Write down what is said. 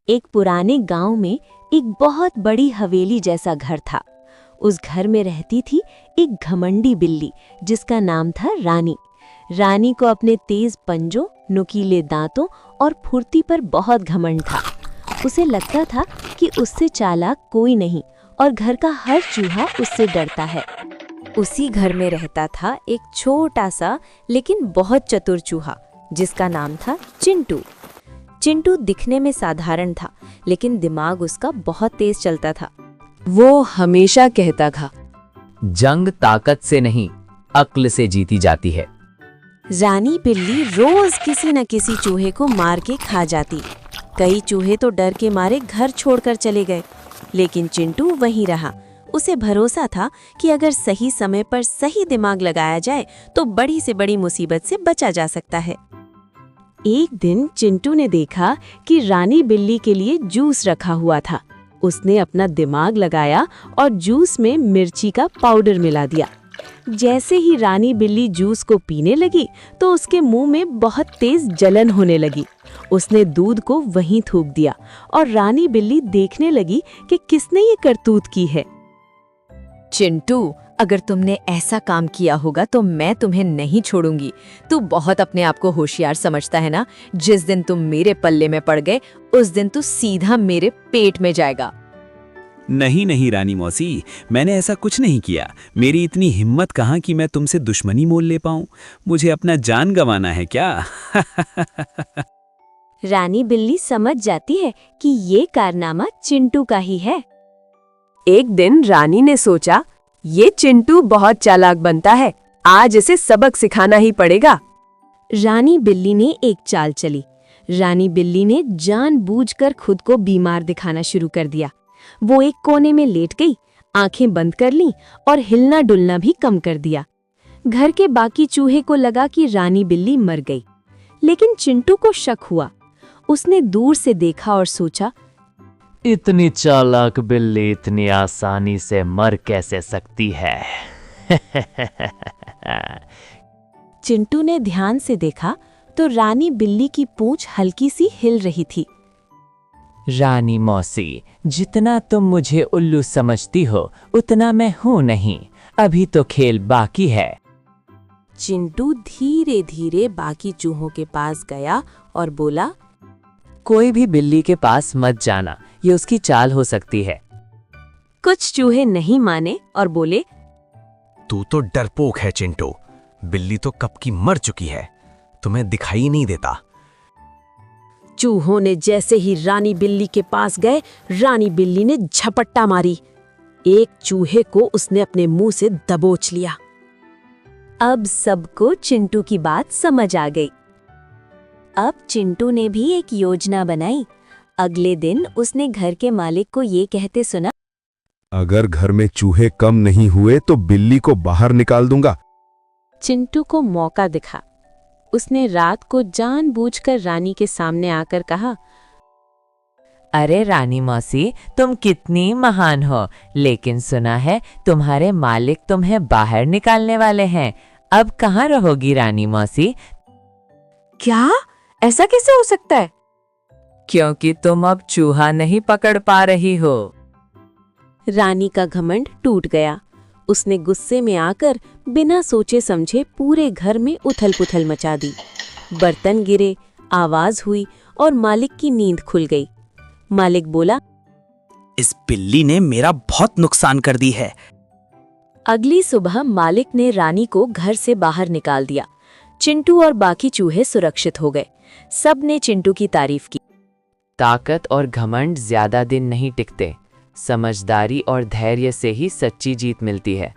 एक पुराने गांव में एक बहुत बड़ी हवेली जैसा घर था। उस घर में रहती थी एक घमंडी बिल्ली जिसका नाम था रानी। रानी को अपने तेज पंजों, नुकीले दांतों और फुर्ती पर बहुत घमंड था। उसे लगता था कि उससे चालाक कोई नहीं और घर का हर चूहा उससे डरता है। उसी घर में रहता था एक छोटा सा लेकिन बहुत चतुर चूहा जिसका नाम था चिंटू। चिंटू दिखने में साधारण था लेकिन दिमाग उसका बहुत तेज चलता था। वो हमेशा कहता था, जंग ताकत से नहीं, अक्ल से जीती जाती है। रानी बिल्ली रोज किसी न किसी चूहे को मार के खा जाती। कई चूहे तो डर के मारे घर छोड़कर चले गए, लेकिन चिंटू वहीं रहा। उसे भरोसा था कि अगर सही समय पर सही दिमाग लगाया जाए तो बड़ी से बड़ी मुसीबत से बचा जा सकता है। एक दिन चिंटू ने देखा कि रानी बिल्ली के लिए जूस रखा हुआ था। उसने अपना दिमाग लगाया और जूस में मिर्ची का पाउडर मिला दिया। जैसे ही रानी बिल्ली जूस को पीने लगी तो उसके मुंह में बहुत तेज जलन होने लगी। उसने दूध को वहीं थूक दिया और रानी बिल्ली देखने लगी कि किसने ये करतूत की है। चिंटू, अगर तुमने ऐसा काम किया होगा तो मैं तुम्हें नहीं छोड़ूंगी। तू बहुत अपने आप को होशियार समझता है ना। जिस दिन तुम मेरे पल्ले में पड़ गए उस दिन तू सीधा मेरे पेट में जाएगा। नहीं नहीं रानी मौसी, मैंने ऐसा कुछ नहीं किया। मेरी इतनी हिम्मत कहाँ कि मैं तुमसे दुश्मनी मोल ले पाऊं। मुझे अपना जान गंवाना है क्या? रानी बिल्ली समझ जाती है कि ये कारनामा चिंटू का ही है। एक दिन रानी ने सोचा, ये चिंटू बहुत चालाक बनता है, आज इसे सबक सिखाना ही पड़ेगा। रानी बिल्ली ने एक चाल चली। रानी बिल्ली ने जानबूझकर खुद को बीमार दिखाना शुरू कर दिया। वो एक कोने में लेट गई, आंखें बंद कर लीं और हिलना डुलना भी कम कर दिया। घर के बाकी चूहे को लगा कि रानी बिल्ली मर गई, लेकिन चिंटू को शक हुआ। उसने दूर से देखा और सोचा, इतनी चालाक बिल्ली इतनी आसानी से मर कैसे सकती है? चिंटू ने ध्यान से देखा तो रानी बिल्ली की पूंछ हल्की सी हिल रही थी। रानी मौसी, जितना तुम मुझे उल्लू समझती हो उतना मैं हूं नहीं। अभी तो खेल बाकी है। चिंटू धीरे धीरे बाकी चूहों के पास गया और बोला, कोई भी बिल्ली के पास मत जाना, ये उसकी चाल हो सकती है। कुछ चूहे नहीं माने और बोले, तू तो डरपोक है चिंटू। बिल्ली तो कब की मर चुकी है, तुम्हें दिखाई नहीं देता। चूहों ने जैसे ही रानी बिल्ली के पास गए, रानी बिल्ली ने झपट्टा मारी। एक चूहे को उसने अपने मुंह से दबोच लिया। अब सबको चिंटू की बात समझ आ गई। अब चिंटू ने भी एक योजना बनाई। अगले दिन उसने घर के मालिक को ये कहते सुना, अगर घर में चूहे कम नहीं हुए तो बिल्ली को बाहर निकाल दूंगा। चिंटू को मौका दिखा। उसने रात को जानबूझकर रानी के सामने आकर कहा, अरे रानी मौसी, तुम कितनी महान हो, लेकिन सुना है तुम्हारे मालिक तुम्हें बाहर निकालने वाले हैं। अब कहाँ रहोगी रानी मौसी? क्या? ऐसा कैसे हो सकता है? क्योंकि तुम अब चूहा नहीं पकड़ पा रही हो। रानी का घमंड टूट गया। उसने गुस्से में आकर बिना सोचे समझे पूरे घर में उथल-पुथल मचा दी। बर्तन गिरे, आवाज हुई और मालिक की नींद खुल गई। मालिक बोला, इस बिल्ली ने मेरा बहुत नुकसान कर दी है। अगली सुबह मालिक ने रानी को घर से बाहर निकाल दिया। चिंटू और बाकी चूहे सुरक्षित हो गए। सब ने चिंटू की तारीफ की। ताकत और घमंड ज्यादा दिन नहीं टिकते। समझदारी और धैर्य से ही सच्ची जीत मिलती है।